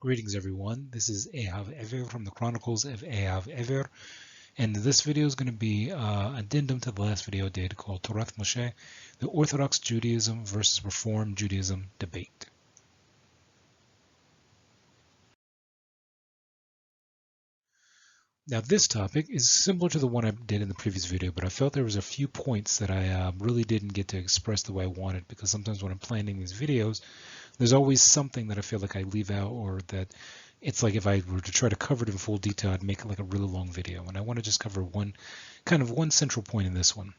Greetings everyone, this is Ehav Ever from the Chronicles of Ehav Ever, and this video is going to be addendum to the last video I did called Torath Mosheh, the Orthodox Judaism versus Reform Judaism debate. Now this topic is similar to the one I did in the previous video, but I felt there was a few points that I really didn't get to express the way I wanted, because sometimes when I'm planning these videos, there's always something that I feel like I leave out, or that it's like if I were to try to cover it in full detail, I'd make it like a really long video. And I want to just cover one central point in this one.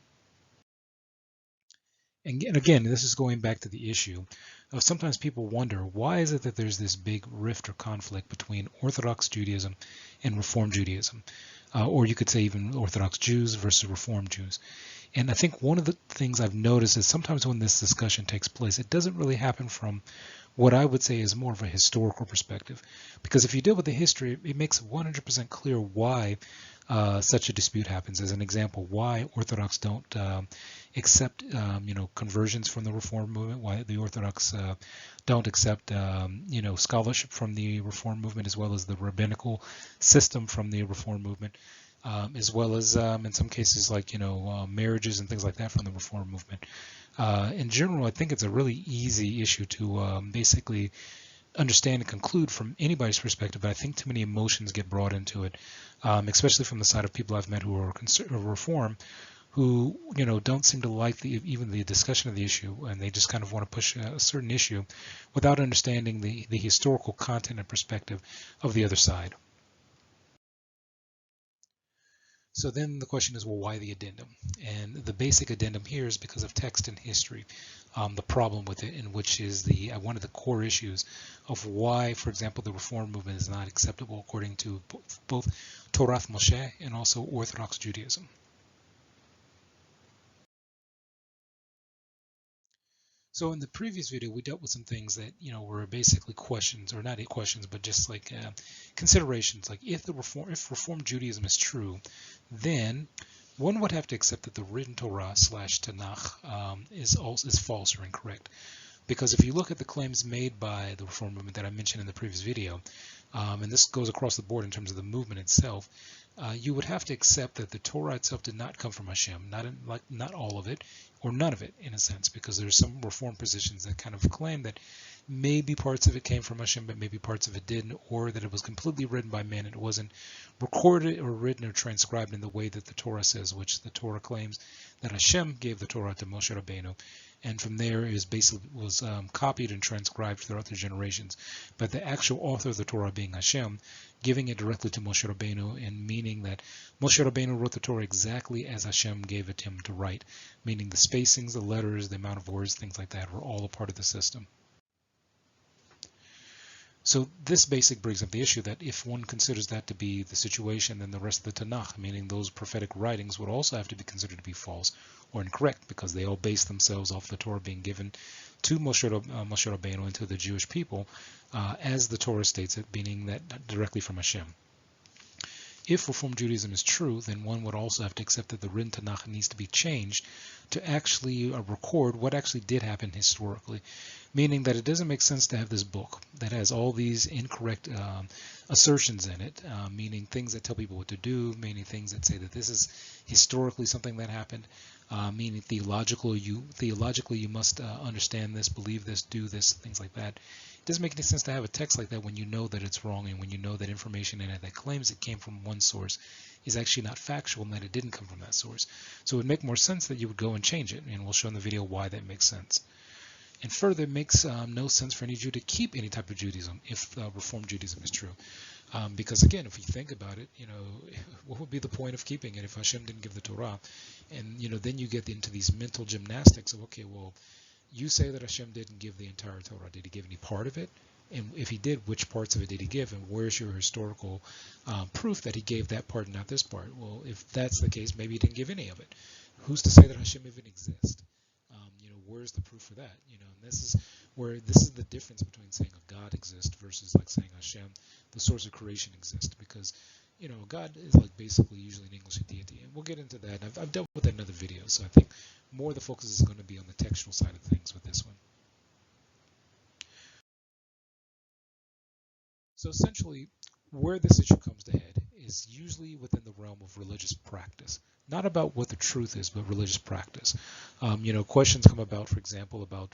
And again, this is going back to the issue of sometimes people wonder, why is it that there's this big rift or conflict between Orthodox Judaism and Reform Judaism? Or you could say even Orthodox Jews versus Reform Jews. And I think one of the things I've noticed is sometimes when this discussion takes place, it doesn't really happen from what I would say is more of a historical perspective. Because if you deal with the history, it makes 100% clear why such a dispute happens. As an example, why Orthodox don't accept conversions from the Reform movement, why the Orthodox don't accept scholarship from the Reform movement, as well as the rabbinical system from the Reform movement. As well as in some cases like marriages and things like that from the Reform movement. In general, I think it's a really easy issue to basically understand and conclude from anybody's perspective, but I think too many emotions get brought into it, especially from the side of people I've met who are Reform, who don't seem to like even the discussion of the issue, and they just kind of want to push a certain issue without understanding the historical content and perspective of the other side. So then the question is, well, why the addendum? And the basic addendum here is because of text and history, the problem with it, in which is one of the core issues of why, for example, the Reform movement is not acceptable according to both Torath Mosheh and also Orthodox Judaism. So in the previous video, we dealt with some things that were basically questions, or not questions, but just like considerations. Like if Reform Judaism is true, then one would have to accept that the written Torah / Tanakh is false or incorrect. Because if you look at the claims made by the Reform movement that I mentioned in the previous video, and this goes across the board in terms of the movement itself, you would have to accept that the Torah itself did not come from Hashem, not all of it, or none of it, in a sense, because there's some Reform positions that kind of claim that maybe parts of it came from Hashem, but maybe parts of it didn't, or that it was completely written by men. It wasn't recorded or written or transcribed in the way that the Torah says, which the Torah claims that Hashem gave the Torah to Moshe Rabbeinu, and from there was copied and transcribed throughout the generations. But the actual author of the Torah being Hashem, giving it directly to Moshe Rabbeinu, and meaning that Moshe Rabbeinu wrote the Torah exactly as Hashem gave it to him to write, meaning the spacings, the letters, the amount of words, things like that were all a part of the system. So this basic brings up the issue that if one considers that to be the situation, then the rest of the Tanakh, meaning those prophetic writings, would also have to be considered to be false or incorrect, because they all base themselves off the Torah being given to Moshe Rabbeinu and to the Jewish people, as the Torah states it, meaning that directly from Hashem. If Reform Judaism is true, then one would also have to accept that the written Tanakh needs to be changed to actually record what actually did happen historically, meaning that it doesn't make sense to have this book that has all these incorrect assertions in it, meaning things that tell people what to do, meaning things that say that this is historically something that happened, meaning theologically you must understand this, believe this, do this, things like that. It doesn't make any sense to have a text like that when you know that it's wrong, and when you know that information in it that claims it came from one source is actually not factual, and that it didn't come from that source. So it would make more sense that you would go and change it, and we'll show in the video why that makes sense. And further, it makes no sense for any Jew to keep any type of Judaism if Reform Judaism is true. Because again, if you think about it, what would be the point of keeping it if Hashem didn't give the Torah? And then you get into these mental gymnastics of, okay, well, you say that Hashem didn't give the entire Torah. Did he give any part of it? And if he did, which parts of it did he give? And where's your historical proof that he gave that part and not this part? Well, if that's the case, maybe he didn't give any of it. Who's to say that Hashem even exists? Where's the proof for that? And this is the difference between saying a God exists versus like saying Hashem, the source of creation, exists. Because God is like basically usually in English a deity, and we'll get into that. I've dealt with that in other videos, so I think more the focus is going to be on the textual side of things with this one. So essentially, where this issue comes to head is usually within the realm of religious practice, not about what the truth is, but religious practice. Questions come about, for example, about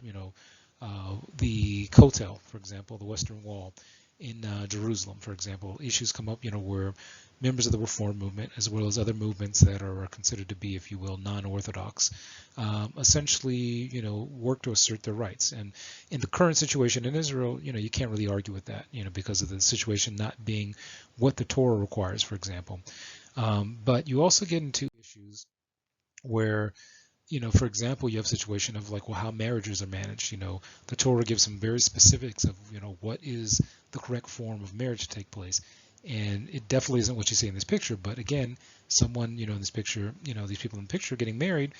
the Kotel, for example, the Western Wall in Jerusalem, for example. Issues come up, where members of the Reform movement, as well as other movements that are considered to be, if you will, non-Orthodox, essentially, work to assert their rights. And in the current situation in Israel, you can't really argue with that, because of the situation not being what the Torah requires, for example. But you also get into issues where for example, you have a situation of like, well, how marriages are managed. The Torah gives some very specifics of, what is the correct form of marriage to take place. And it definitely isn't what you see in this picture. But again, someone, in this picture, these people in the picture getting married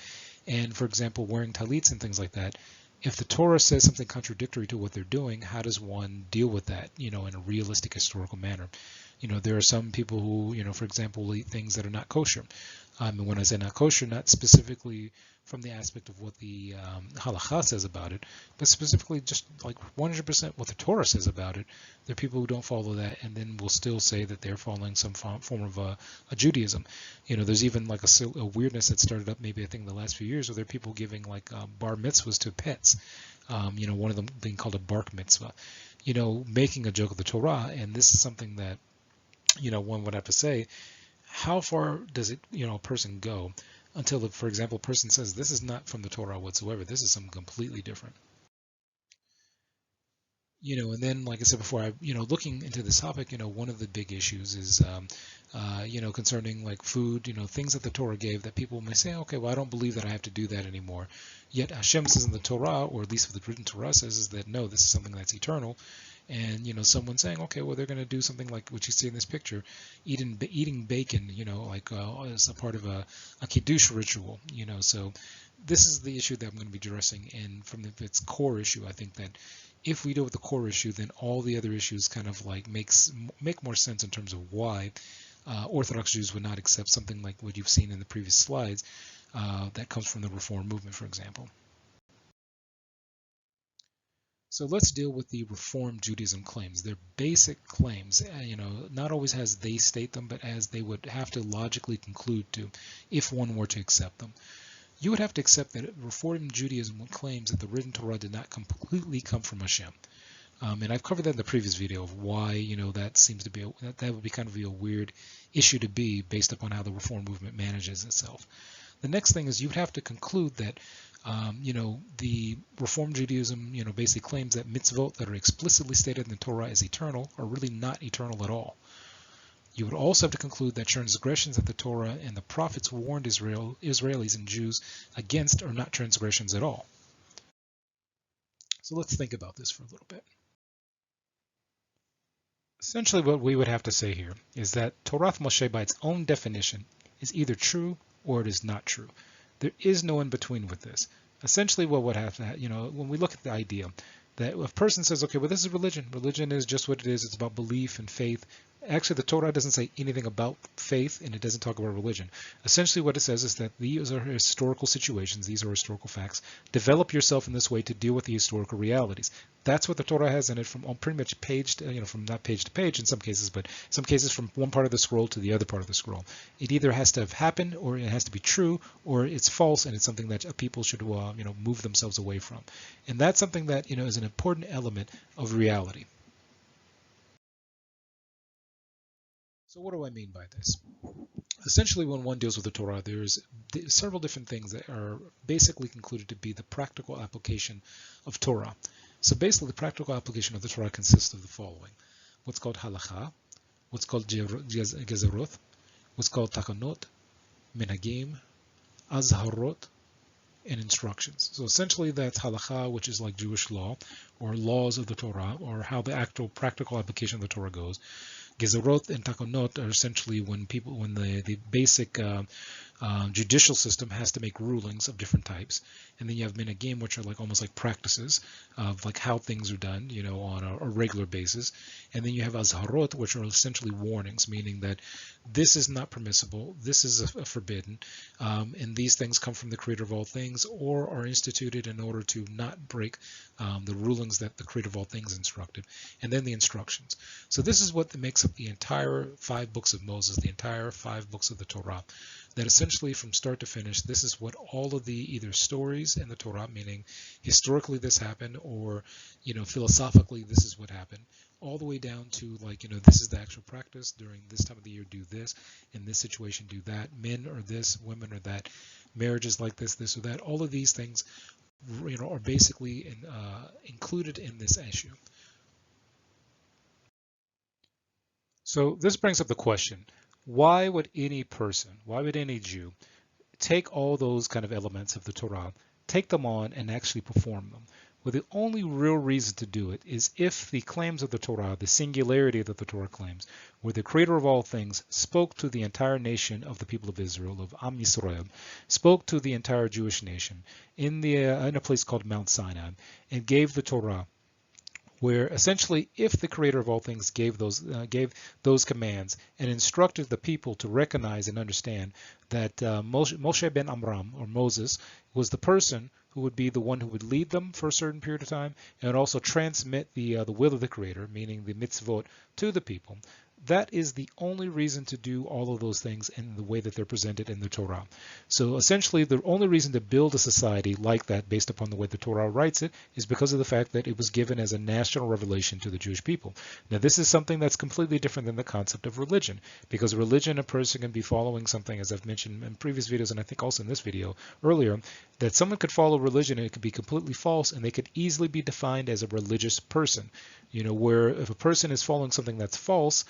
and, for example, wearing talits and things like that. If the Torah says something contradictory to what they're doing, how does one deal with that, in a realistic historical manner? There are some people who, for example, eat things that are not kosher. And when I say not kosher, not specifically from the aspect of what the halakha says about it, but specifically just like 100% what the Torah says about it. There are people who don't follow that and then will still say that they're following some form of a Judaism. There's even like a weirdness that started up maybe I think in the last few years where there are people giving like bar mitzvahs to pets. One of them being called a bark mitzvah. Making a joke of the Torah, and this is something that one would have to say, how far does it, a person go until, for example, a person says, this is not from the Torah whatsoever, this is something completely different. And then, like I said before, looking into this topic, one of the big issues is, concerning like food, things that the Torah gave that people may say, okay, well, I don't believe that I have to do that anymore. Yet Hashem says in the Torah, or at least what the written Torah says, is that no, this is something that's eternal. And someone saying, okay, well, they're going to do something like what you see in this picture, eating bacon, like as a part of a kiddush ritual, So this is the issue that I'm going to be addressing, and from its core issue, I think that if we deal with the core issue, then all the other issues kind of like make more sense in terms of why Orthodox Jews would not accept something like what you've seen in the previous slides that comes from the Reform movement, for example. So let's deal with the Reform Judaism claims. They're basic claims, not always as they state them, but as they would have to logically conclude to if one were to accept them. You would have to accept that Reform Judaism claims that the written Torah did not completely come from Hashem. And I've covered that in the previous video of why, that seems to be, that would be kind of a weird issue to be based upon how the Reform movement manages itself. The next thing is you would have to conclude that, the Reform Judaism, basically claims that mitzvot that are explicitly stated in the Torah as eternal are really not eternal at all. You would also have to conclude that transgressions that the Torah and the prophets warned Israelis and Jews against are not transgressions at all. So let's think about this for a little bit. Essentially what we would have to say here is that Torath Mosheh by its own definition is either true or it is not true. There is no in between with this. Essentially what would have to, when we look at the idea that if a person says, okay, well, this is religion. Religion is just what it is. It's about belief and faith. Actually, the Torah doesn't say anything about faith, and it doesn't talk about religion. Essentially, what it says is that these are historical situations. These are historical facts. Develop yourself in this way to deal with the historical realities. That's what the Torah has in it from pretty much page to, from not page to page in some cases, but some cases from one part of the scroll to the other part of the scroll. It either has to have happened, or it has to be true, or it's false, and it's something that people should, move themselves away from. And that's something that, is an important element of reality. So what do I mean by this? Essentially, when one deals with the Torah, there's several different things that are basically concluded to be the practical application of Torah. So basically, the practical application of the Torah consists of the following: what's called halakha, what's called gezerot, what's called takanot, minhagim, azharot, and instructions. So essentially that's halakha, which is like Jewish law or laws of the Torah, or how the actual practical application of the Torah goes. Gezerot and takanot are essentially when the basic judicial system has to make rulings of different types, and then you have minhagim, which are like almost like practices of like how things are done, on a regular basis, and then you have azharot, which are essentially warnings, meaning that this is not permissible, this is a forbidden, and these things come from the Creator of all things, or are instituted in order to not break the rulings that the Creator of all things instructed, and then the instructions. So this is what makes up the entire 5 books of Moses, the entire 5 books of the Torah. That essentially from start to finish, this is what all of the either stories in the Torah, meaning historically this happened, or philosophically this is what happened, all the way down to like, this is the actual practice during this time of the year, do this, in this situation do that, men are this, women are that, marriages like this or that. All of these things are basically included in this issue. So this brings up the question, why would any person, why would any Jew take all those kind of elements of the Torah, take them on and actually perform them? Well, the only real reason to do it is if the claims of the Torah, the singularity that the Torah claims, where the Creator of all things spoke to the entire nation of the people of Israel, of Am Yisrael, spoke to the entire Jewish nation in a place called Mount Sinai, and gave the Torah, where essentially if the Creator of all things gave those commands and instructed the people to recognize and understand that Moshe ben Amram, or Moses, was the person who would be the one who would lead them for a certain period of time and also transmit the will of the Creator, meaning the mitzvot, to the people. That is the only reason to do all of those things in the way that they're presented in the Torah. So essentially, the only reason to build a society like that based upon the way the Torah writes it is because of the fact that it was given as a national revelation to the Jewish people. Now, this is something that's completely different than the concept of religion, because religion, a person can be following something, as I've mentioned in previous videos, and I think also in this video earlier, that someone could follow religion and it could be completely false, and they could easily be defined as a religious person. Where if a person is following something that's false,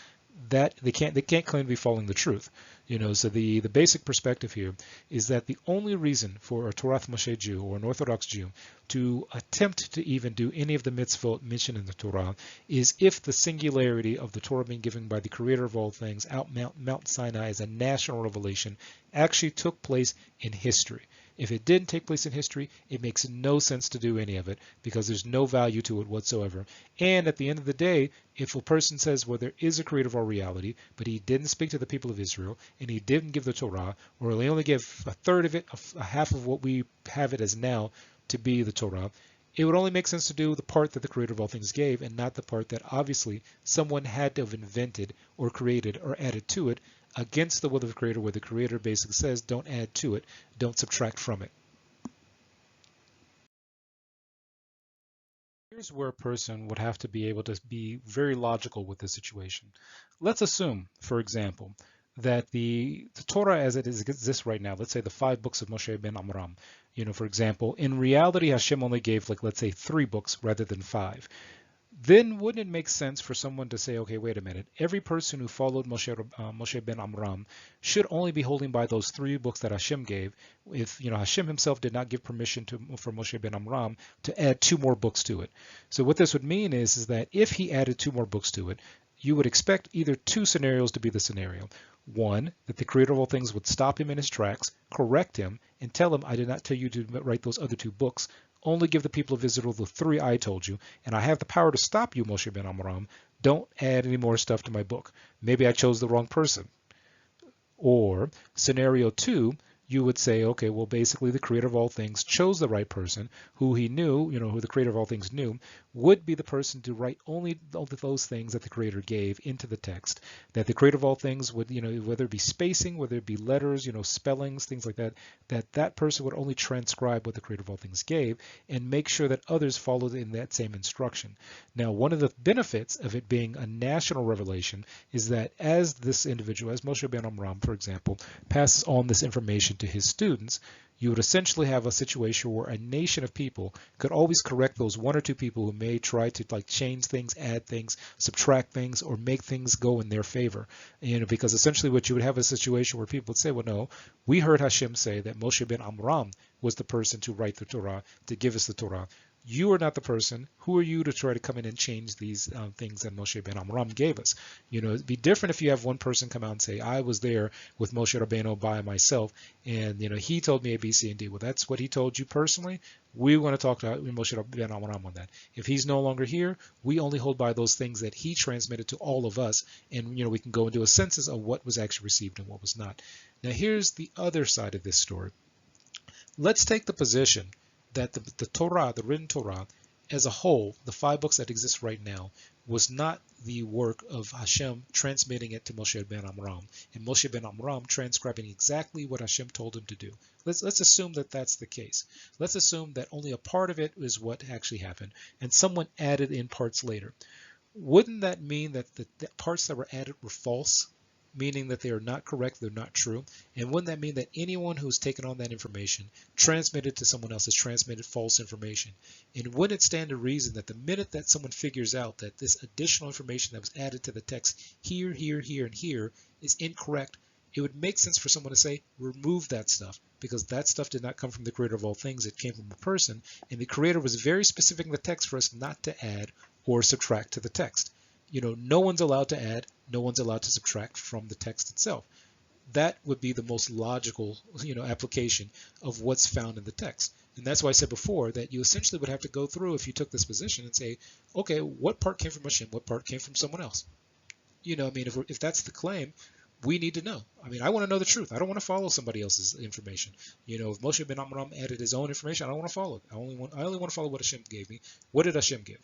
that they can't claim to be following the truth. So the basic perspective here is that the only reason for a Torath Mosheh Jew or an Orthodox Jew to attempt to even do any of the mitzvot mentioned in the Torah is if the singularity of the Torah being given by the Creator of all things out Mount Sinai as a national revelation actually took place in history. If it didn't take place in history, it makes no sense to do any of it because there's no value to it whatsoever. And at the end of the day, if a person says, well, there is a Creator of all reality, but he didn't speak to the people of Israel, and he didn't give the Torah, or he only gave a third of it, a half of what we have it as now to be the Torah, it would only make sense to do the part that the Creator of all things gave and not the part that obviously someone had to have invented or created or added to it against the will of the Creator, where the Creator basically says, don't add to it, don't subtract from it. Here's where a person would have to be able to be very logical with the situation. Let's assume, for example, that the Torah as it exists right now, let's say the 5 books of Moshe ben Amram, for example, in reality Hashem only gave, like, let's say 3 books rather than 5. Then wouldn't it make sense for someone to say, okay, wait a minute, every person who followed Moshe ben Amram should only be holding by those 3 books that Hashem gave, if Hashem himself did not give permission for Moshe ben Amram to add 2 more books to it. So what this would mean is that if he added 2 more books to it, you would expect either 2 scenarios to be the scenario. One, that the Creator of all things would stop him in his tracks, correct him, and tell him, I did not tell you to write those other 2 books. Only give the people of Israel the 3 I told you, and I have the power to stop you, Moshe ben Amram. Don't add any more stuff to my book. Maybe I chose the wrong person. Or scenario 2, you would say, okay, well, basically the Creator of all things chose the right person who he knew, who the Creator of all things knew, would be the person to write only those things that the Creator gave into the text, that the Creator of all things would, whether it be spacing, whether it be letters, spellings, things like that, that person would only transcribe what the Creator of all things gave and make sure that others followed in that same instruction. Now, one of the benefits of it being a national revelation is that as this individual, as Moshe ben Amram, for example, passes on this information to his students, you would essentially have a situation where a nation of people could always correct those 1 or 2 people who may try to change things, add things, subtract things, or make things go in their favor. Because essentially what you would have a situation where people would say, well, no, we heard Hashem say that Moshe ben Amram was the person to write the Torah, to give us the Torah. You are not the person. Who are you to try to come in and change these things that Moshe ben Amram gave us? It'd be different if you have one person come out and say, I was there with Moshe Rabbeinu by myself, and he told me A, B, C, and D. Well, that's what he told you personally. We want to talk to Moshe ben Amram on that. If he's no longer here, we only hold by those things that he transmitted to all of us, and we can go and do a census of what was actually received and what was not. Now, here's the other side of this story. Let's take the position that the Torah, the written Torah, as a whole, the 5 books that exist right now, was not the work of Hashem transmitting it to Moshe ben Amram, and Moshe ben Amram transcribing exactly what Hashem told him to do. Let's assume that that's the case. Let's assume that only a part of it is what actually happened, and someone added in parts later. Wouldn't that mean that the parts that were added were false? Meaning that they are not correct, they're not true. And wouldn't that mean that anyone who's taken on that information, transmitted to someone else, has transmitted false information? And wouldn't it stand to reason that the minute that someone figures out that this additional information that was added to the text here, here, here, and here is incorrect, it would make sense for someone to say, remove that stuff, because that stuff did not come from the creator of all things, it came from a person, and the creator was very specific in the text for us not to add or subtract to the text. No one's allowed to add, no one's allowed to subtract from the text itself. That would be the most logical, application of what's found in the text. And that's why I said before that you essentially would have to go through, if you took this position, and say, okay, what part came from Hashem, what part came from someone else? If that's the claim, we need to know. I want to know the truth. I don't want to follow somebody else's information. If Moshe ben Amram added his own information, I don't want to follow it. I only want to follow what Hashem gave me. What did Hashem give?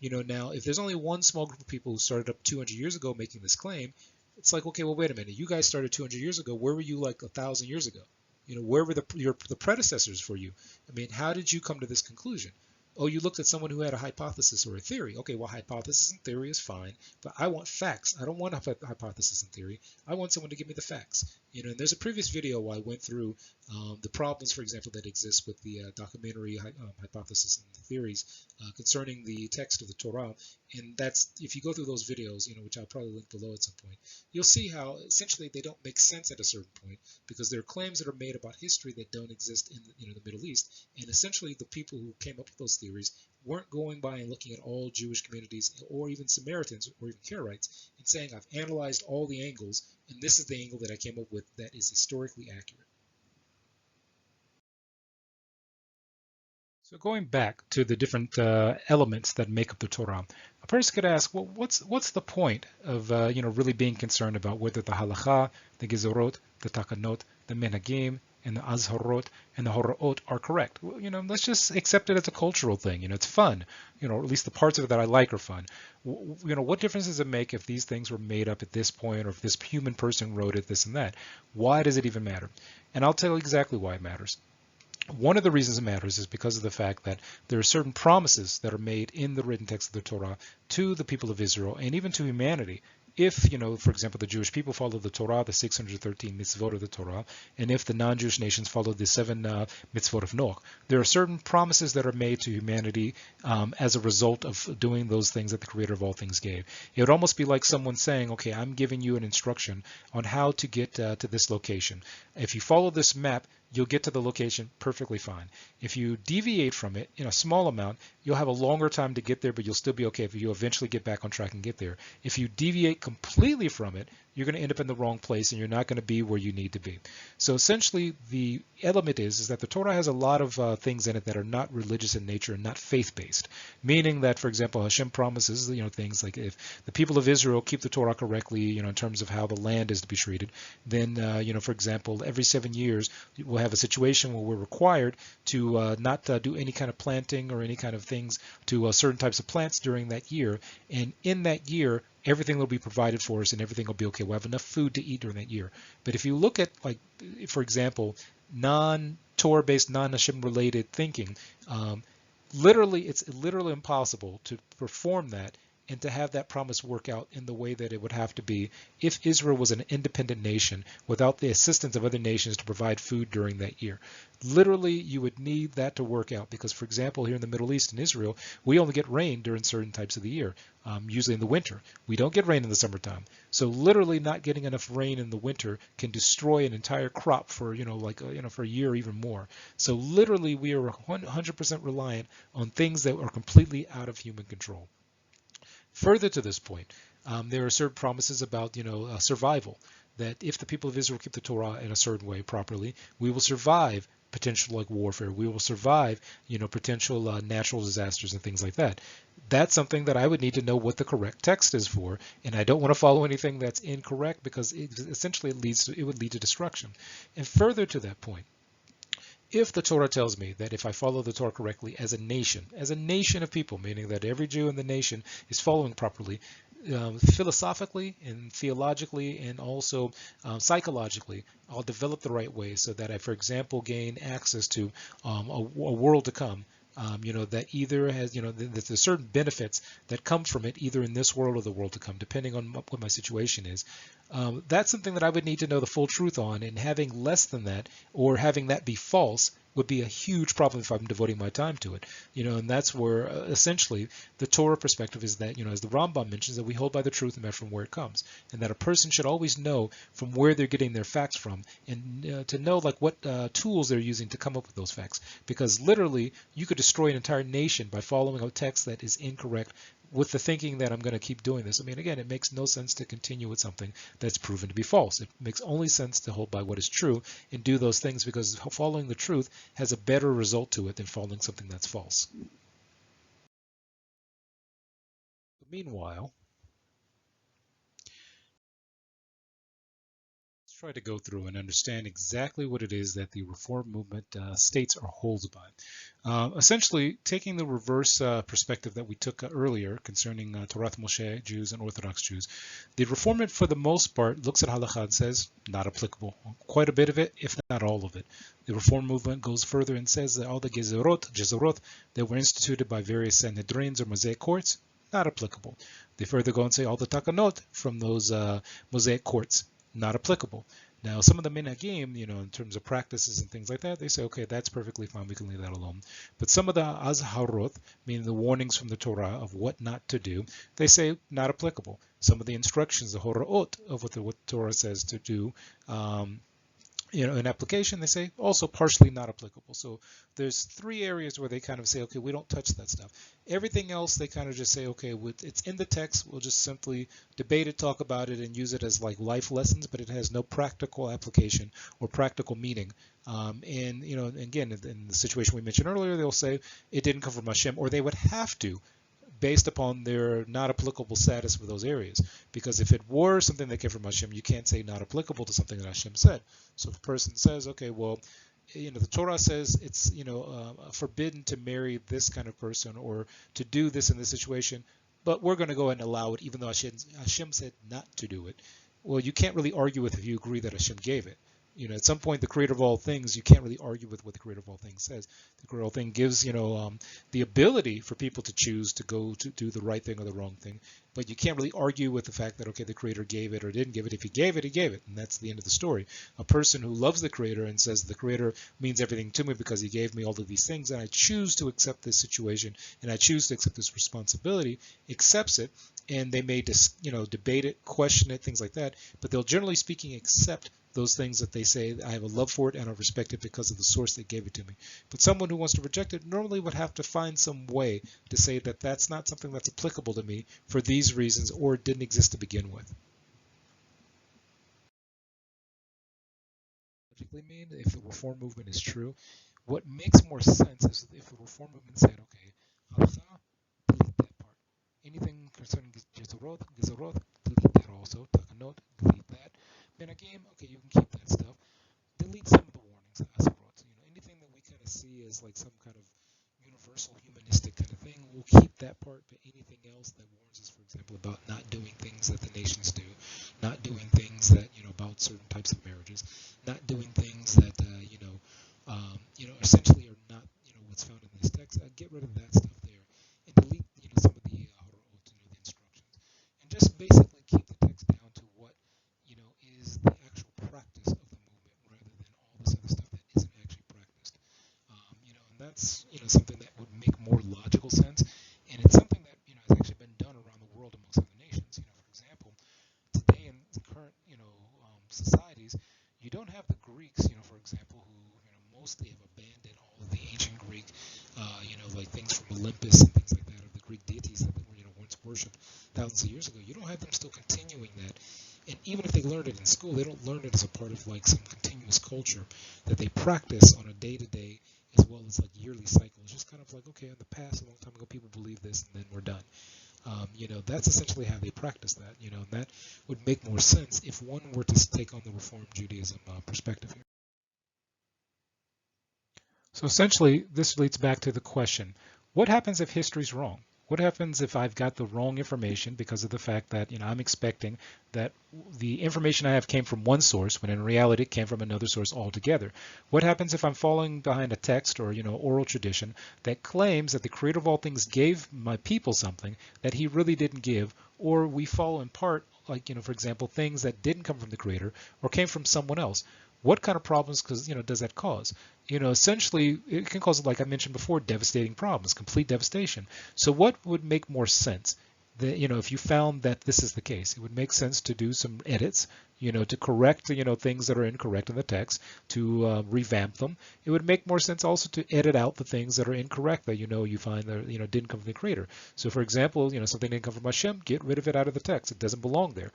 Now, if there's only one small group of people who started up 200 years ago making this claim, it's like, okay, well, wait a minute. You guys started 200 years ago. Where were you like 1,000 years ago? Where were the predecessors for you? How did you come to this conclusion? Oh, you looked at someone who had a hypothesis or a theory. Okay, well, hypothesis and theory is fine, but I want facts. I don't want a hypothesis and theory. I want someone to give me the facts. And there's a previous video where I went through the problems, for example, that exist with the documentary hypothesis and theories concerning the text of the Torah. And that's, if you go through those videos, which I'll probably link below at some point, you'll see how essentially they don't make sense at a certain point, because there are claims that are made about history that don't exist in the Middle East. And essentially the people who came up with those theories weren't going by and looking at all Jewish communities or even Samaritans or even Karaites and saying, I've analyzed all the angles and this is the angle that I came up with that is historically accurate. So going back to the different elements that make up the Torah, a person could ask, well, what's the point of really being concerned about whether the halacha, the gezorot, the takanot, the menhagim, and the azharot and the horaot are correct? Well, let's just accept it as a cultural thing. It's fun. At least the parts of it that I like are fun. What difference does it make if these things were made up at this point, or if this human person wrote it, this and that? Why does it even matter? And I'll tell you exactly why it matters. One of the reasons it matters is because of the fact that there are certain promises that are made in the written text of the Torah to the people of Israel and even to humanity. If, for example, the Jewish people follow the Torah, the 613 mitzvot of the Torah, and if the non-Jewish nations follow the 7 mitzvot of Noach, there are certain promises that are made to humanity as a result of doing those things that the Creator of all things gave. It would almost be like someone saying, okay, I'm giving you an instruction on how to get to this location. If you follow this map, you'll get to the location perfectly fine. If you deviate from it in a small amount, you'll have a longer time to get there, but you'll still be okay if you eventually get back on track and get there. If you deviate completely from it, you're going to end up in the wrong place and you're not going to be where you need to be. So essentially the element is that the Torah has a lot of things in it that are not religious in nature and not faith-based, meaning that, for example, Hashem promises things like if the people of Israel keep the Torah correctly, in terms of how the land is to be treated, then for example, every 7 years we'll have a situation where we're required to not do any kind of planting or any kind of things to certain types of plants during that year, and in that year everything will be provided for us and everything will be okay. We'll have enough food to eat during that year. But if you look at, like, for example, non-Torah based, non-Hashem related thinking, it's literally impossible to perform that and to have that promise work out in the way that it would have to be if Israel was an independent nation without the assistance of other nations to provide food during that year. Literally, you would need that to work out because, for example, here in the Middle East and Israel, we only get rain during certain types of the year, usually in the winter. We don't get rain in the summertime. So literally not getting enough rain in the winter can destroy an entire crop for, for a year or even more. So literally we are 100% reliant on things that are completely out of human control. Further to this point, there are certain promises about, survival. That if the people of Israel keep the Torah in a certain way properly, we will survive potential like warfare. We will survive, potential natural disasters and things like that. That's something that I would need to know what the correct text is for, and I don't want to follow anything that's incorrect because essentially it would lead to destruction. And further to that point, if the Torah tells me that if I follow the Torah correctly as a nation of people, meaning that every Jew in the nation is following properly, philosophically and theologically and also psychologically, I'll develop the right way so that I, for example, gain access to a world to come. That either has, that there's certain benefits that come from it, either in this world or the world to come, depending on what my situation is. That's something that I would need to know the full truth on, and having less than that or having that be false would be a huge problem if I'm devoting my time to it. And that's where essentially the Torah perspective is that, as the Rambam mentions, that we hold by the truth no matter from where it comes, and that a person should always know from where they're getting their facts from, and to know like what tools they're using to come up with those facts. Because literally, you could destroy an entire nation by following a text that is incorrect with the thinking that I'm going to keep doing this. I mean, again, it makes no sense to continue with something that's proven to be false. It makes only sense to hold by what is true and do those things because following the truth has a better result to it than following something that's false. Meanwhile, let's try to go through and understand exactly what it is that the Reform movement states or holds by. Essentially, taking the reverse perspective that we took earlier concerning Torath Mosheh Jews and Orthodox Jews, the Reform movement, for the most part, looks at halakha and says, not applicable. Quite a bit of it, if not all of it. The Reform movement goes further and says that all the gezerot that were instituted by various Sanhedrins or Mosaic courts, not applicable. They further go and say all the takanot from those Mosaic courts, not applicable. Now, some of the minhagim, in terms of practices and things like that, they say, okay, that's perfectly fine, we can leave that alone. But some of the azharot, meaning the warnings from the Torah of what not to do, they say not applicable. Some of the instructions, the horaot of what the Torah says to do, in application, they say also partially not applicable. So there's three areas where they kind of say, okay, we don't touch that stuff. Everything else, they kind of just say, okay, it's in the text, we'll just simply debate it, talk about it, and use it as like life lessons, but it has no practical application or practical meaning. And, again, in the situation we mentioned earlier, they'll say it didn't come from Hashem, or they would have to, based upon their not applicable status for those areas. Because if it were something that came from Hashem, you can't say not applicable to something that Hashem said. So if a person says, okay, well, the Torah says it's, forbidden to marry this kind of person or to do this in this situation, but we're going to go and allow it even though Hashem said not to do it. Well, you can't really argue with if you agree that Hashem gave it. At some point, the creator of all things, you can't really argue with what the creator of all things says. The creator of all things gives, the ability for people to choose to go to do the right thing or the wrong thing. But you can't really argue with the fact that, okay, the creator gave it or didn't give it. If he gave it, he gave it. And that's the end of the story. A person who loves the creator and says the creator means everything to me because he gave me all of these things and I choose to accept this situation and I choose to accept this responsibility, accepts it, and they may just, debate it, question it, things like that. But they'll generally speaking accept those things that they say, I have a love for it and I respect it because of the source that gave it to me. But someone who wants to reject it normally would have to find some way to say that that's not something that's applicable to me for these reasons or it didn't exist to begin with. Logically mean, if the Reform movement is true, what makes more sense is if the Reform movement said, okay, halakha, delete that part. Anything concerning gezerot, delete that also. Takanot, delete that. Minhagim, okay, you can keep that stuff. Delete some of the warnings, asarot. Anything that we kind of see as like some kind of universal humanistic kind of thing, we'll keep that part. But anything else that warns us, for example, about not doing things that the nations do, not doing things that about certain types of marriages, not doing things that essentially are not what's found in this text, get rid of that stuff there and delete some of the the instructions. have the Greeks, for example, who mostly have abandoned all of the ancient Greek, like things from Olympus and things like that, of the Greek deities that were once worshipped thousands of years ago. You don't have them still continuing that, and even if they learn it in school, they don't learn it as a part of like some continuous culture that they practice on a day-to-day as well as like yearly cycle. It's just kind of like, okay, in the past, a long time ago, people believed this, and then we're done. That's essentially how they practice that, and that would make more sense if one were to take on the Reform Judaism perspective here. So essentially, this leads back to the question, what happens if history's wrong? What happens if I've got the wrong information because of the fact that, I'm expecting that the information I have came from one source when in reality it came from another source altogether? What happens if I'm following behind a text or, oral tradition that claims that the creator of all things gave my people something that he really didn't give, or we follow in part, like, for example, things that didn't come from the creator or came from someone else? What kind of problems does that cause? Essentially, it can cause, like I mentioned before, devastating problems, complete devastation. So what would make more sense? If you found that this is the case, it would make sense to do some edits, to correct, things that are incorrect in the text, to revamp them. It would make more sense also to edit out the things that are incorrect that, you find that, didn't come from the creator. So for example, something didn't come from Hashem, get rid of it out of the text. It doesn't belong there.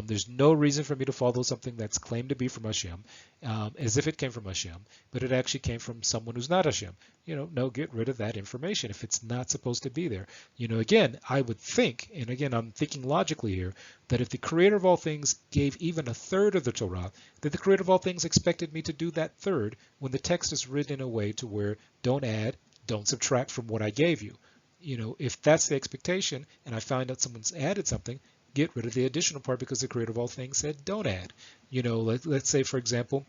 There's no reason for me to follow something that's claimed to be from Hashem, as if it came from Hashem, but it actually came from someone who's not Hashem. No, get rid of that information if it's not supposed to be there. Again, I would think, and again, I'm thinking logically here, that if the creator of all things gave even a third of the Torah, that the creator of all things expected me to do that third when the text is written in a way to where don't add, don't subtract from what I gave you. If that's the expectation and I find out someone's added something, get rid of the additional part because the creator of all things said don't add. Let's say, for example,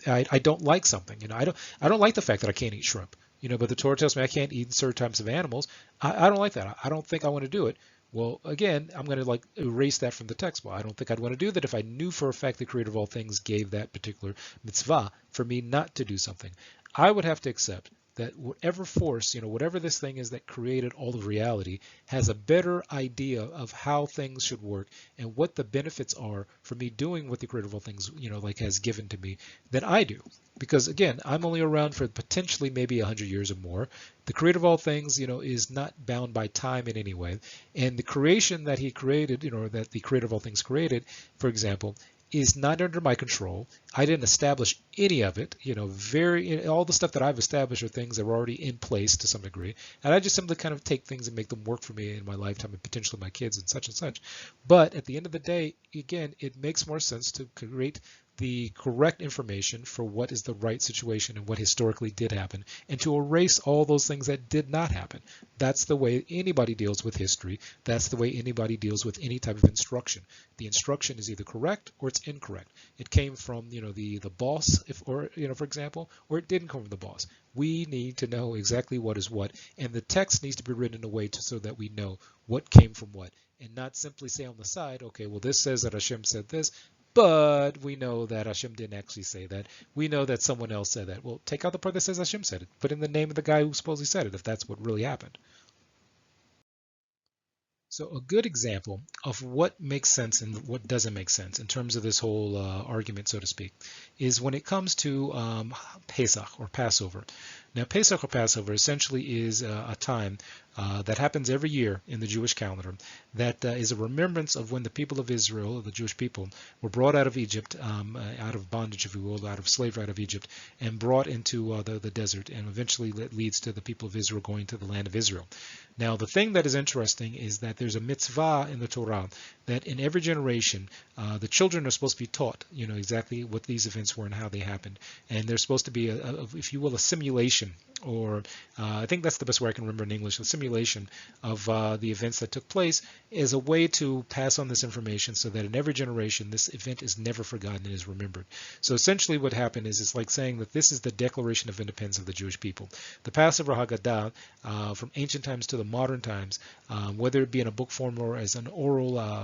I don't like something. I don't like the fact that I can't eat shrimp. But the Torah tells me I can't eat certain types of animals. I don't like that. I don't think I want to do it. Well, again, I'm going to erase that from the text. Well, I don't think I'd want to do that if I knew for a fact the creator of all things gave that particular mitzvah for me not to do something. I would have to accept that whatever force, whatever this thing is that created all of reality, has a better idea of how things should work and what the benefits are for me doing what the creator of all things, has given to me than I do. Because again, I'm only around for potentially maybe 100 years or more. The creator of all things, is not bound by time in any way. And the creation that he created, that the creator of all things created, for example, is not under my control. I didn't establish any of it. All the stuff that I've established are things that were already in place to some degree. And I just simply kind of take things and make them work for me in my lifetime and potentially my kids and such and such. But at the end of the day, again, it makes more sense to create the correct information for what is the right situation and what historically did happen, and to erase all those things that did not happen. That's the way anybody deals with history. That's the way anybody deals with any type of instruction. The instruction is either correct or it's incorrect. It came from, the boss, for example, or it didn't come from the boss. We need to know exactly what is what, and the text needs to be written in a way so that we know what came from what, and not simply say on the side, okay, well, this says that Hashem said this, but we know that Hashem didn't actually say that. We know that someone else said that. Well, take out the part that says Hashem said it. Put in the name of the guy who supposedly said it, if that's what really happened. So a good example of what makes sense and what doesn't make sense in terms of this whole argument, so to speak, is when it comes to Pesach or Passover. Now, Pesach or Passover essentially is a time that happens every year in the Jewish calendar that is a remembrance of when the people of Israel, the Jewish people, were brought out of Egypt, out of bondage, if you will, out of slavery out of Egypt, and brought into the desert, and eventually that leads to the people of Israel going to the land of Israel. Now, the thing that is interesting is that there's a mitzvah in the Torah that in every generation, the children are supposed to be taught, exactly what these events were and how they happened. And there's supposed to be, if you will, a simulation, or I think that's the best way I can remember in English, a simulation of the events that took place as a way to pass on this information so that in every generation, this event is never forgotten and is remembered. So essentially what happened is it's like saying that this is the Declaration of Independence of the Jewish people. The Passover Haggadah, from ancient times to the modern times, whether it be in a book form or as an oral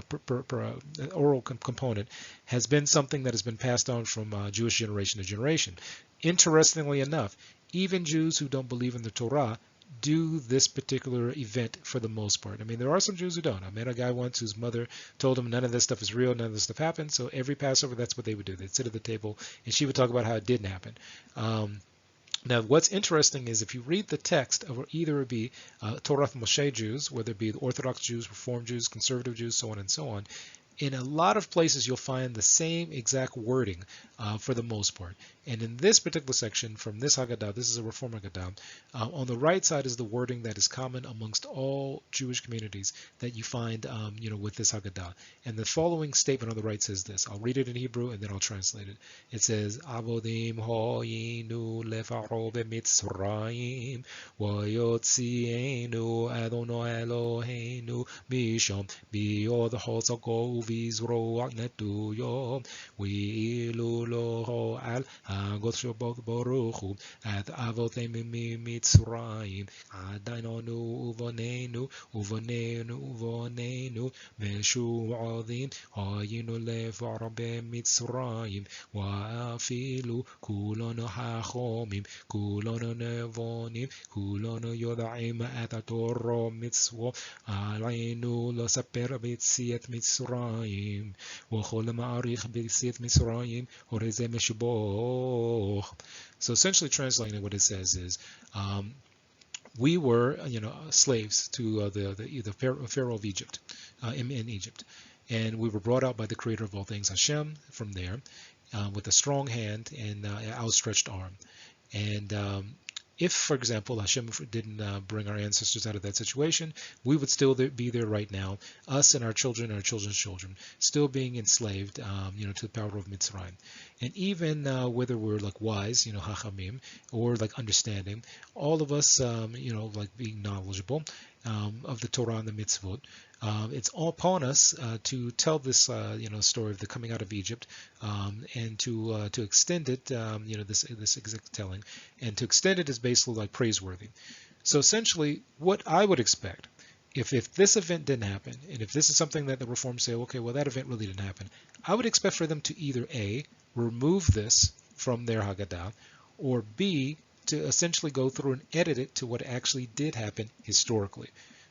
component, has been something that has been passed on from Jewish generation to generation. Interestingly enough, even Jews who don't believe in the Torah do this particular event for the most part. I mean, there are some Jews who don't. I met a guy once whose mother told him none of this stuff is real, none of this stuff happened. So every Passover, that's what they would do. They'd sit at the table, and she would talk about how it didn't happen. Now, what's interesting is if you read the text of either it be Torath Mosheh Jews, whether it be the Orthodox Jews, Reform Jews, Conservative Jews, so on and so on, in a lot of places you'll find the same exact wording for the most part. And in this particular section from this Haggadah, this is a Reform Haggadah, on the right side is the wording that is common amongst all Jewish communities that you find with this Haggadah. And the following statement on the right says this. I'll read it in Hebrew and then I'll translate it. It says, Avodim hoyinu lefaro b'mitzrayim v'yotzienu Adonai Eloheinu misham b'yod hotzago v'zroach netuyo v'ilu lo al hagod shabok baruchu at avotem mitzrayim adainonu uvonenu meshu'adim hayinu lefaro b'mitzrayim wa'afilu kulonu hachomim kulonu nevonim kulonu yodaim at Torah mitzvot עלינו לספר ביציאת מצרים וכל המעריך ביציאת מצרים הרי זה משובח. So essentially translating what it says is we were slaves to the Pharaoh of Egypt in Egypt, and we were brought out by the creator of all things, Hashem, from there with a strong hand and outstretched arm. And if, for example, Hashem didn't bring our ancestors out of that situation, we would still be there right now, us and our children and our children's children, still being enslaved, to the power of Mitzrayim. And even whether we're like wise, Hachamim, or like understanding, all of us, like being knowledgeable of the Torah and the Mitzvot, it's all upon us to tell this, story of the coming out of Egypt, and to extend it, this exact telling, and to extend it is basically like praiseworthy. So essentially, what I would expect, if this event didn't happen, and if this is something that the Reform say, okay, well that event really didn't happen, I would expect for them to either A, remove this from their Haggadah, or B, to essentially go through and edit it to what actually did happen historically.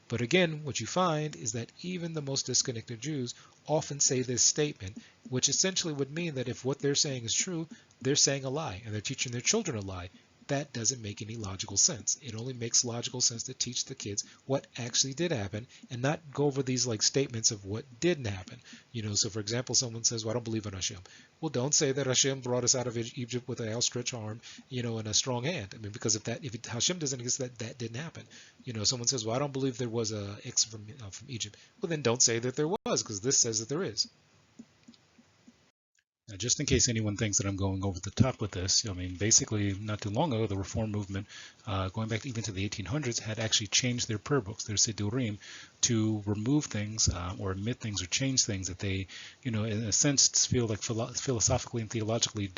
But again, what you find is that even the most disconnected Jews often say this statement, which essentially would mean that if what they're saying is true, they're saying a lie, and they're teaching their children a lie. That doesn't make any logical sense. It only makes logical sense to teach the kids what actually did happen and not go over these like statements of what didn't happen. So for example, someone says, well, I don't believe in Hashem. Well, don't say that Hashem brought us out of Egypt with an outstretched arm, and a strong hand. I mean, because if Hashem doesn't exist, that didn't happen. Someone says, well, I don't believe there was a X from Egypt. Well, then don't say that there was, because this says that there is. Now, just in case anyone thinks that I'm going over the top with this, basically not too long ago, the Reform movement, going back even to the 1800s, had actually changed their prayer books, their Siddurim, to remove things or omit things or change things that they, in a sense, feel like philosophically and theologically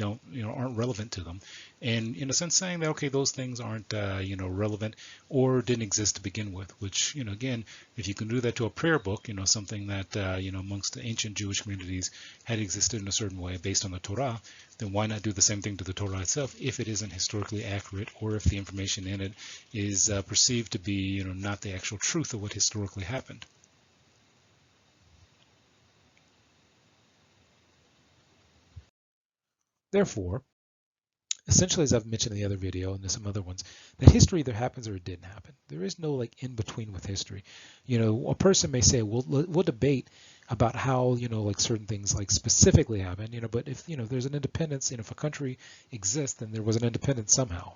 aren't relevant to them. And in a sense saying that, okay, those things aren't, relevant or didn't exist to begin with, which, again, if you can do that to a prayer book, something that, amongst the ancient Jewish communities had existed in a certain way based on the Torah, then why not do the same thing to the Torah itself if it isn't historically accurate or if the information in it is perceived to be, not the actual truth of what historically happened. Therefore, essentially, as I've mentioned in the other video and there's some other ones, that history either happens or it didn't happen. There is no like in between with history. A person may say, we'll debate about how like certain things like specifically happen, but if there's an independence, if a country exists, then there was an independence somehow.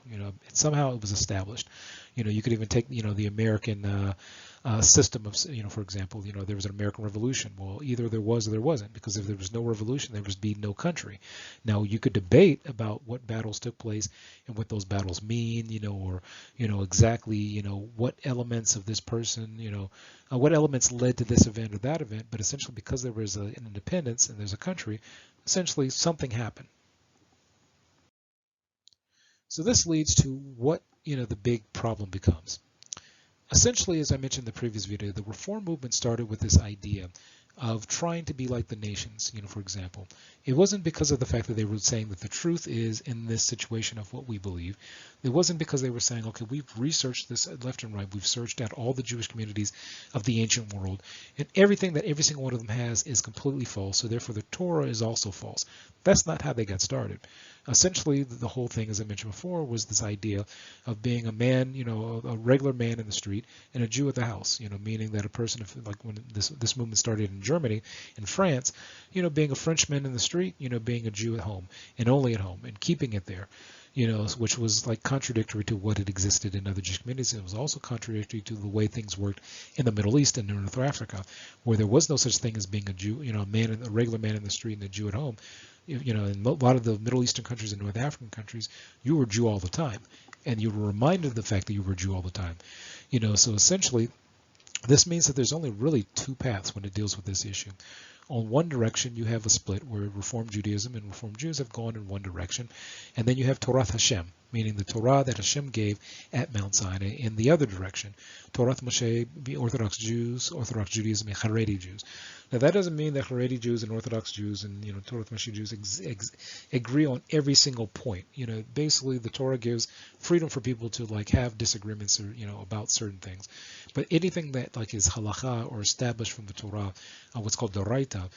Somehow it was established. You could even take the American system of, for example, there was an American Revolution. Well, either there was or there wasn't, because if there was no revolution, there would be no country. Now, you could debate about what battles took place and what those battles mean, or exactly, what elements of this person, what elements led to this event or that event. But essentially, because there was an independence and there's a country, essentially something happened. So this leads to what the big problem becomes. Essentially, as I mentioned in the previous video, the Reform movement started with this idea of trying to be like the nations, for example. It wasn't because of the fact that they were saying that the truth is in this situation of what we believe. It wasn't because they were saying, okay, we've researched this left and right. We've searched out all the Jewish communities of the ancient world, and everything that every single one of them has is completely false, so therefore the Torah is also false. That's not how they got started. Essentially, the whole thing, as I mentioned before, was this idea of being a man, a regular man in the street, and a Jew at the house, meaning that a person, like when this movement started in Germany, in France, being a Frenchman in the street, being a Jew at home, and only at home, and keeping it there, which was like contradictory to what had existed in other Jewish communities. It was also contradictory to the way things worked in the Middle East and in North Africa, where there was no such thing as being a Jew, a regular man in the street and a Jew at home. In a lot of the Middle Eastern countries and North African countries, you were Jew all the time, and you were reminded of the fact that you were Jew all the time. So essentially, this means that there's only really two paths when it deals with this issue. On one direction, you have a split where Reform Judaism and Reform Jews have gone in one direction, and then you have Torath Hashem, meaning the Torah that Hashem gave at Mount Sinai, in the other direction. Torath Mosheh, Orthodox Jews, Orthodox Judaism, and Haredi Jews. Now that doesn't mean that Haredi Jews and Orthodox Jews and Torath Mosheh Jews agree on every single point. Basically the Torah gives freedom for people to have disagreements or about certain things, but anything that is halacha or established from the Torah, what's called Doraita,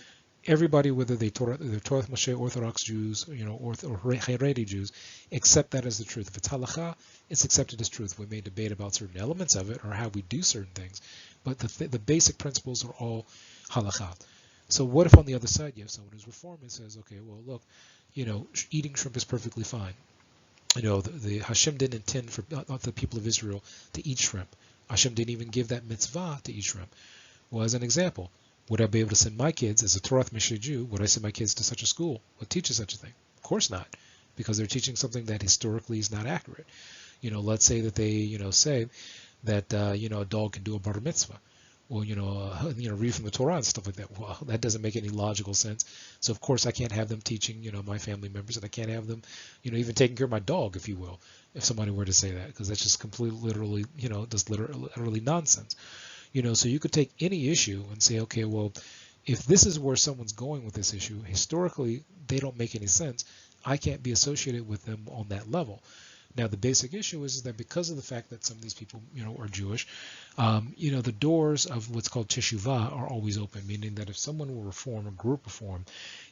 everybody, whether they're Torath Mosheh Orthodox Jews, or Haredi Jews, accept that as the truth. If it's halacha, it's accepted as truth. We may debate about certain elements of it or how we do certain things, but the basic principles are all halakha. So what if on the other side you have someone who's reformed and says, okay, well look, eating shrimp is perfectly fine. The Hashem didn't intend for the people of Israel to eat shrimp. Hashem didn't even give that mitzvah to eat shrimp. Well, as an example, would I be able to send my kids, as a Torath Mosheh Jew, would I send my kids to such a school? What teaches such a thing? Of course not, because they're teaching something that historically is not accurate. Let's say that they, say that, a dog can do a bar mitzvah. Well, read from the Torah and stuff like that. Well, that doesn't make any logical sense. So, of course, I can't have them teaching, my family members, and I can't have them, even taking care of my dog, if you will, if somebody were to say that, because that's just completely, literally, just literally nonsense. So you could take any issue and say, okay, well, if this is where someone's going with this issue, historically, they don't make any sense. I can't be associated with them on that level. Now, the basic issue is that because of the fact that some of these people, are Jewish, the doors of what's called teshuvah are always open, meaning that if someone will reform or grew up reform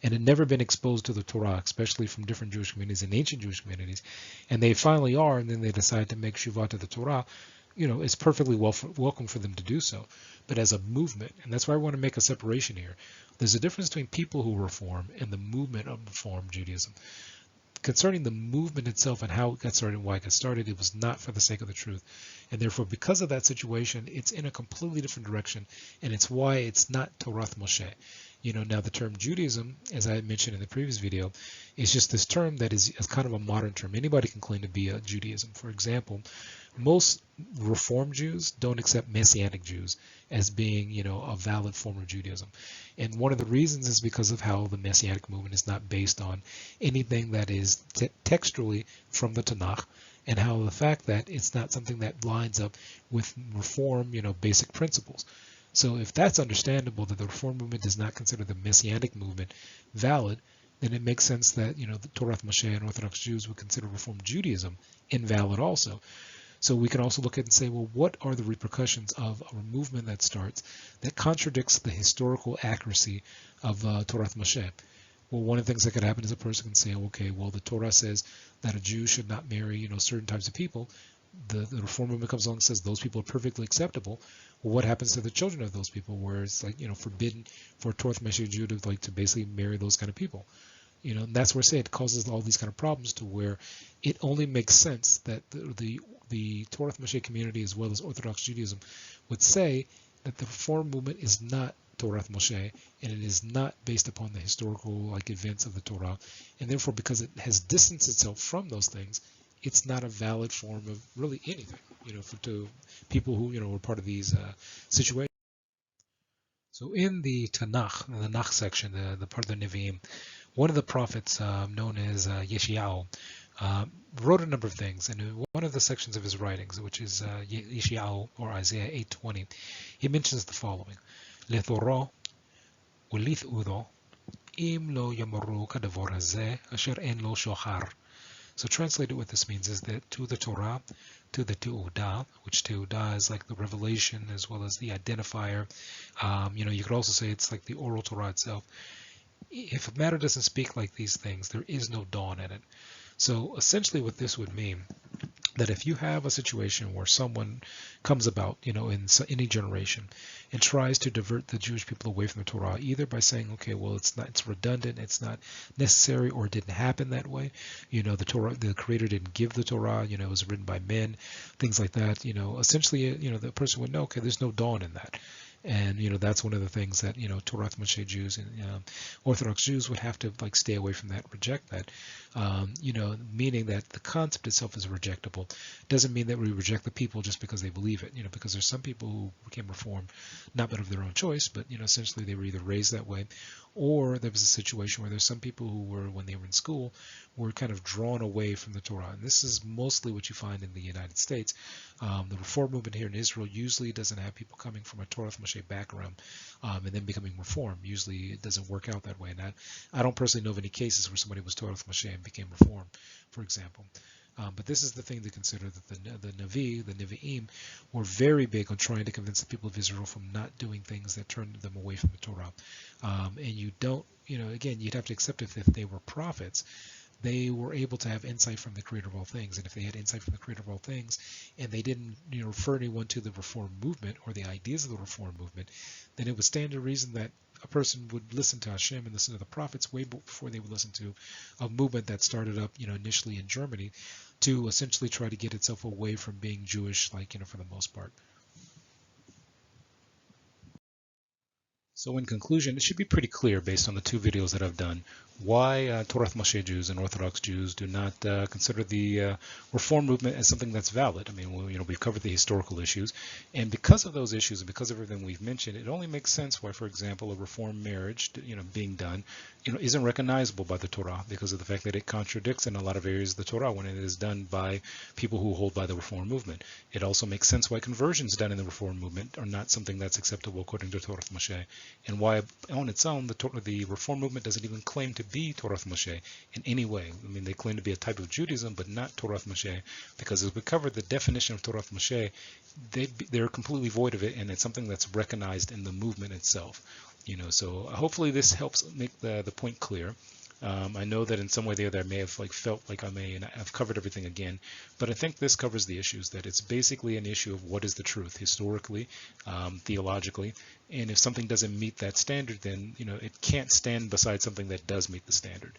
and had never been exposed to the Torah, especially from different Jewish communities and ancient Jewish communities, and they finally are, and then they decide to make shuvah to the Torah, it's perfectly welcome for them to do so. But as a movement, and that's why I want to make a separation here, there's a difference between people who reform and the movement of Reform Judaism. Concerning the movement itself and how it got started and why it got started, it was not for the sake of the truth. And therefore, because of that situation, it's in a completely different direction, and it's why it's not Torath Mosheh. Now the term Judaism, as I mentioned in the previous video, is just this term that is kind of a modern term. Anybody can claim to be a Judaism. For example, most Reform Jews don't accept Messianic Jews as being, a valid form of Judaism. And one of the reasons is because of how the Messianic movement is not based on anything that is textually from the Tanakh, and how the fact that it's not something that lines up with Reform, basic principles. So if that's understandable, that the Reform movement does not consider the Messianic movement valid, then it makes sense that, the Torath Mosheh and Orthodox Jews would consider Reform Judaism invalid also. So we can also look at and say, well, what are the repercussions of a movement that starts that contradicts the historical accuracy of Torath Mosheh? Well, one of the things that could happen is a person can say, okay, well, the Torah says that a Jew should not marry, certain types of people. The Reform movement comes along and says those people are perfectly acceptable. Well, what happens to the children of those people, where it's forbidden for a Torath Mosheh Jew to basically marry those kind of people? And that's where I say it causes all these kind of problems, to where it only makes sense that the Torath Mosheh community, as well as Orthodox Judaism, would say that the Reform movement is not Torath Mosheh, and it is not based upon the historical events of the Torah, and therefore, because it has distanced itself from those things, it's not a valid form of really anything, to people who were part of these situations. So in the Tanakh, the Nach section, the part of the Nevi'im, one of the prophets known as Yeshiyao wrote a number of things, and in one of the sections of his writings, which is Yeshiyao, or Isaiah 8:20, he mentions the following: Lethorah ולתעודו, אם לא יאמרו כדבר הזה, אשר אין לו שוחר. So translated, what this means is that to the Torah, to the Teudah, which Teudah is like the revelation as well as the identifier. You could also say it's like the oral Torah itself. If a matter doesn't speak like these things, there is no dawn in it. So essentially what this would mean, that if you have a situation where someone comes about, in any generation and tries to divert the Jewish people away from the Torah, either by saying, okay, well, it's redundant, it's not necessary, or it didn't happen that way. The Torah, the Creator didn't give the Torah, it was written by men, things like that. Essentially, the person would know, okay, there's no dawn in that. And that's one of the things that Torath Mosheh Jews and Orthodox Jews would have to stay away from that, reject that. Meaning that the concept itself is rejectable. Doesn't mean that we reject the people just because they believe it. Because there's some people who became Reformed not of their own choice, but essentially they were either raised that way, or there was a situation where there's some people who were, when they were in school, were kind of drawn away from the Torah. And this is mostly what you find in the United States. The Reform movement here in Israel usually doesn't have people coming from a Torath Mosheh background and then becoming Reformed. Usually it doesn't work out that way. And I don't personally know of any cases where somebody was Torath Mosheh and became Reformed, for example. But this is the thing to consider, that the Nevi'im, were very big on trying to convince the people of Israel from not doing things that turned them away from the Torah. And you don't, again, you'd have to accept if they were prophets, they were able to have insight from the Creator of all things. And if they had insight from the Creator of all things, and they didn't refer anyone to the Reform movement or the ideas of the Reform movement, then it would stand to reason that a person would listen to Hashem and listen to the prophets way before they would listen to a movement that started up, initially in Germany, to essentially try to get itself away from being Jewish, for the most part. So in conclusion, it should be pretty clear based on the two videos that I've done why Torath Mosheh Jews and Orthodox Jews do not consider the Reform movement as something that's valid. I mean, we've covered the historical issues, and because of those issues and because of everything we've mentioned, it only makes sense why, for example, a Reform marriage, being done, isn't recognizable by the Torah because of the fact that it contradicts in a lot of areas of the Torah when it is done by people who hold by the Reform movement. It also makes sense why conversions done in the Reform movement are not something that's acceptable according to Torath Mosheh, and why on its own the Reform movement doesn't even claim to be Torath Mosheh in any way. I mean, they claim to be a type of Judaism, but not Torath Mosheh, because as we covered the definition of Torath Mosheh, they're completely void of it, and it's something that's recognized in the movement itself. So hopefully this helps make the point clear. I know that in some way or the other I may have felt like I may have covered everything again, but I think this covers the issues, that it's basically an issue of what is the truth historically, theologically, and if something doesn't meet that standard, then it can't stand beside something that does meet the standard.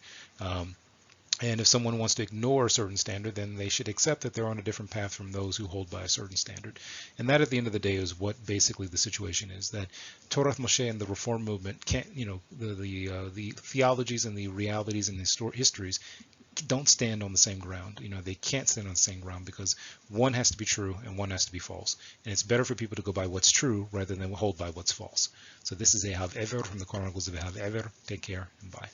And if someone wants to ignore a certain standard, then they should accept that they're on a different path from those who hold by a certain standard. And that, at the end of the day, is what basically the situation is, that Torath Mosheh and the Reform movement can't, the theologies and the realities and the histories don't stand on the same ground. They can't stand on the same ground because one has to be true and one has to be false. And it's better for people to go by what's true rather than hold by what's false. So this is Ehav Ever from the Chronicles of Ehav Ever. Take care and bye.